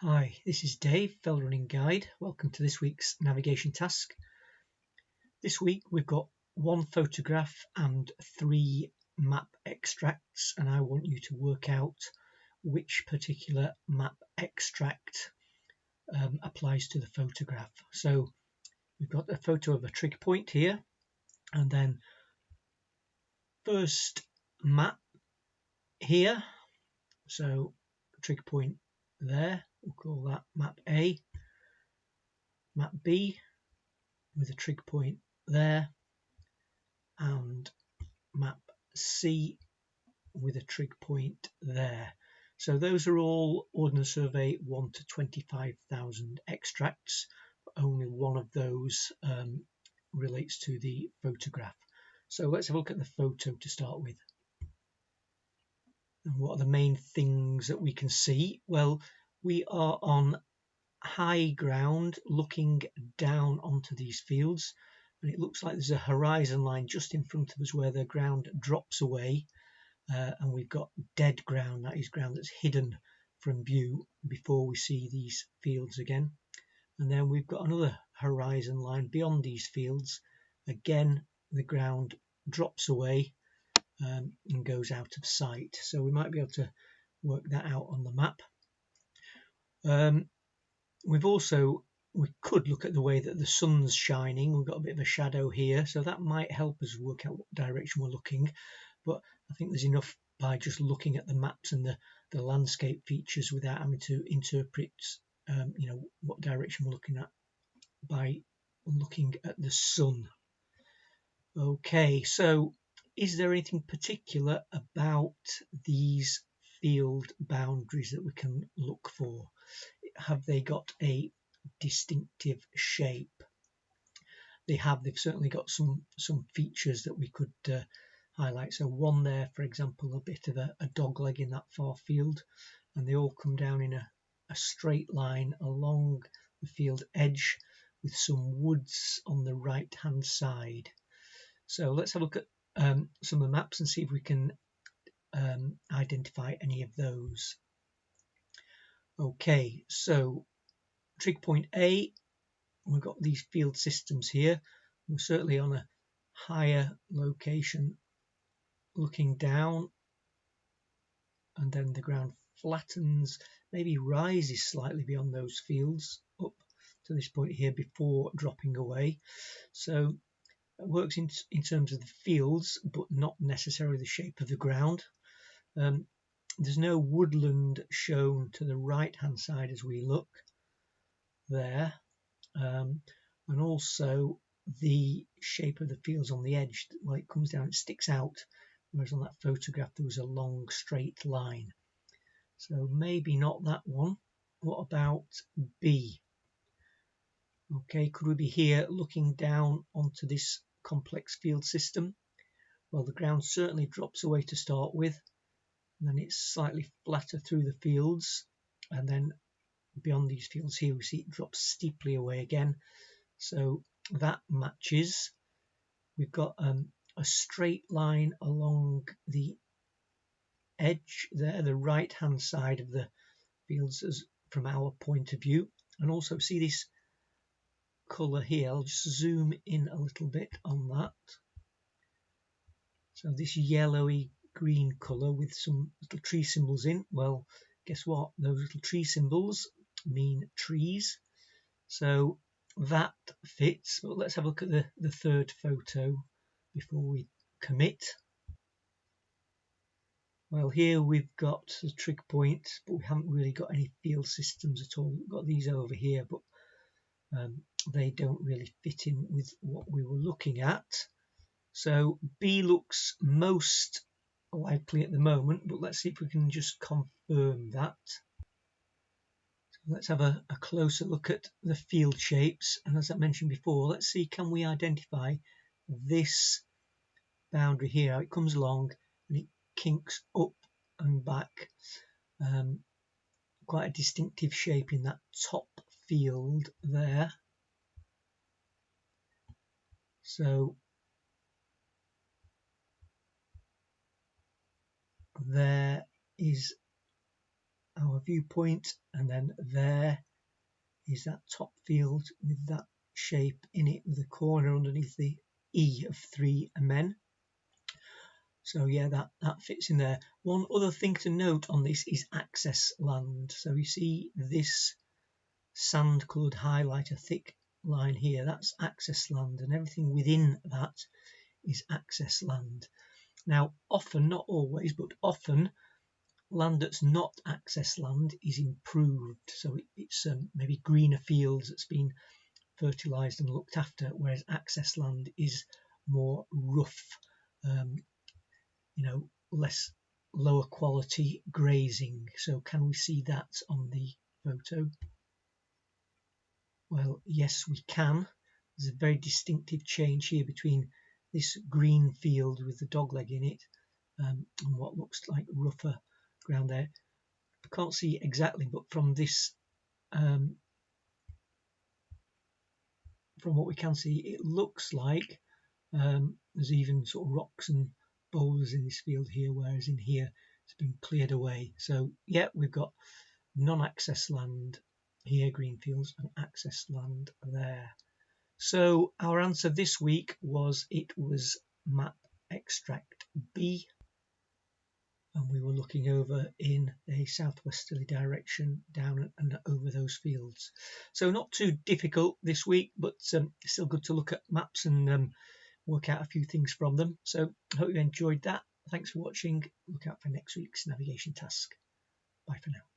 Hi, this is Dave, Fell Running Guide. Welcome to this week's navigation task. This week we've got one photograph and 3 map extracts, and I want you to work out which particular map extract applies to the photograph. So we've got a photo of a trig point here, and then first map here, so trig point there, we'll call that map A, map B with a trig point there, and map C with a trig point there. So those are all Ordnance Survey 1 to 25,000 extracts. Only one of those relates to the photograph. So let's have a look at the photo to start with. And what are the main things that we can see? Well, we are on high ground looking down onto these fields, and it looks like there's a horizon line just in front of us where the ground drops away, and we've got dead ground, that is ground that's hidden from view before we see these fields again. And then we've got another horizon line beyond these fields. Again, the ground drops away and goes out of sight, so we might be able to work that out on the map. We could look at the way that the sun's shining. We've got a bit of a shadow here, so that might help us work out what direction we're looking. But I think there's enough by just looking at the maps and the landscape features without having to interpret what direction we're looking at by looking at the sun. Okay, so is there anything particular about these field boundaries that we can look for? Have they got a distinctive shape? They've certainly got some features that we could highlight. So one there, for example, a bit of a dog leg in that far field, and they all come down in a straight line along the field edge with some woods on the right hand side. So let's have a look at some of the maps and see if we can identify any of those. Okay, so trig point A, we've got these field systems here. We're certainly on a higher location looking down, and then the ground flattens, maybe rises slightly beyond those fields up to this point here before dropping away. So it works in terms of the fields, but not necessarily the shape of the ground. There's no woodland shown to the right hand side as we look there, and also the shape of the fields on the edge, well, it comes down, it sticks out, whereas on that photograph there was a long straight line. So maybe not that one. What about B? Okay, could we be here looking down onto this complex field system? Well, the ground certainly drops away to start with, and then it's slightly flatter through the fields, and then beyond these fields here we see it drops steeply away again. So that matches. We've got a straight line along the edge there, the right hand side of the fields as from our point of view, and also see this colour here. I'll just zoom in a little bit on that. So this yellowy green colour with some little tree symbols in, well, guess what, those little tree symbols mean trees, so that fits. But let's have a look at the third photo before we commit. Well, here we've got the trig point, but we haven't really got any field systems at all. We've got these over here, but they don't really fit in with what we were looking at. So B looks most likely at the moment, but let's see if we can just confirm that. So let's have a closer look at the field shapes, and as I mentioned before, let's see, can we identify this boundary here, how it comes along and it kinks up and back. Quite a distinctive shape in that top field there. So there is our viewpoint, and then there is that top field with that shape in it with a corner underneath the E of 3 men. So yeah, that fits in there. One other thing to note on this is access land. So you see this sand coloured highlight, a thick line here, that's access land, and everything within that is access land. Now often, not always, but often, land that's not access land is improved, so it's maybe greener fields that's been fertilised and looked after, whereas access land is more rough, less lower quality grazing. So can we see that on the photo? Well, yes, we can. There's a very distinctive change here between this green field with the dogleg in it and what looks like rougher ground there. I can't see exactly, but from this, from what we can see, it looks like there's even sort of rocks and boulders in this field here, whereas in here it's been cleared away. So yeah, we've got non-access land here, green fields, and access land there. So our answer this week was, it was map extract B, and we were looking over in a southwesterly direction down and over those fields. So not too difficult this week, but still good to look at maps and work out a few things from them. So I hope you enjoyed that. Thanks for watching. Look out for next week's navigation task. Bye for now.